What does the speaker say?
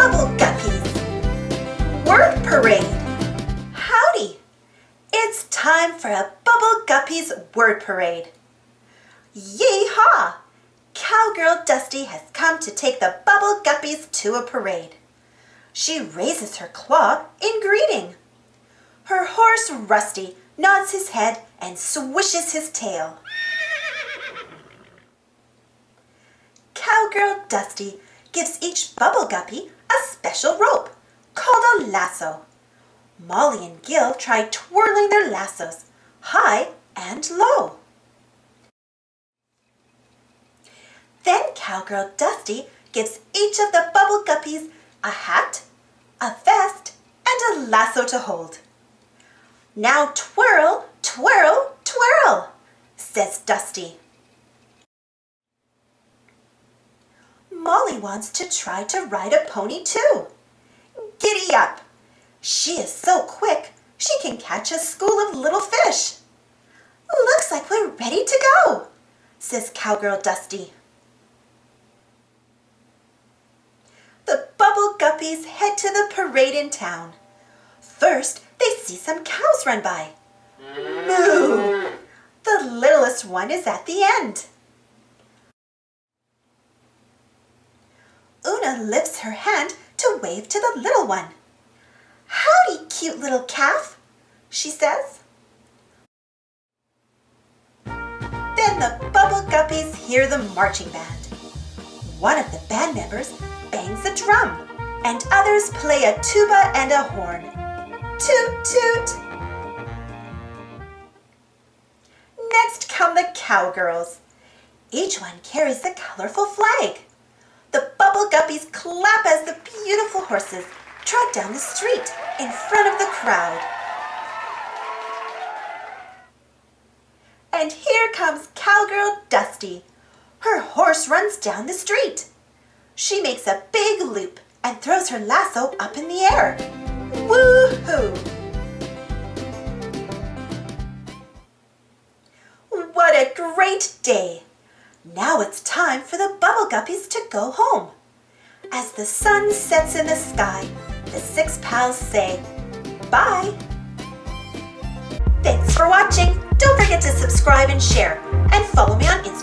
Bubble Guppies. Word Parade. Howdy! It's time for a Bubble Guppies word parade. Yee-haw! Cowgirl Dusty has come to take the Bubble Guppies to a parade. She raises her claw in greeting. Her horse Rusty nods his head and swishes his tail. Cowgirl Dusty gives each Bubble Guppy a special rope called a lasso. Molly and Gil try twirling their lassos high and low. Then Cowgirl Dusty gives each of the Bubble Guppies a hat, a vest, and a lasso to hold. Now twirl, twirl, twirl, says Dusty. Molly wants to try to ride a pony too. Giddy up! She is so quick she can catch a school of little fish. Looks like we're ready to go, says Cowgirl Dusty. The Bubble Guppies head to the parade in town. First, they see some cows run by. Moo! The littlest one is at the end. Una lifts her hand to wave to the little one. Howdy, cute little calf, she says. Then the Bubble Guppies hear the marching band. One of the band members bangs a drum, and others play a tuba and a horn. Toot, toot! Next come the cowgirls. Each one carries a colorful flag. The Bubble Guppies clap as the beautiful horses trot down the street in front of the crowd. And here comes Cowgirl Dusty. Her horse runs down the street. She makes a big loop and throws her lasso up in the air. Woo-hoo! What a great day! Now it's time for the Bubble Guppies to go home. As the sun sets in the sky, the six pals say bye. Thanks for watching. Don't forget to subscribe and share, and follow me on Instagram.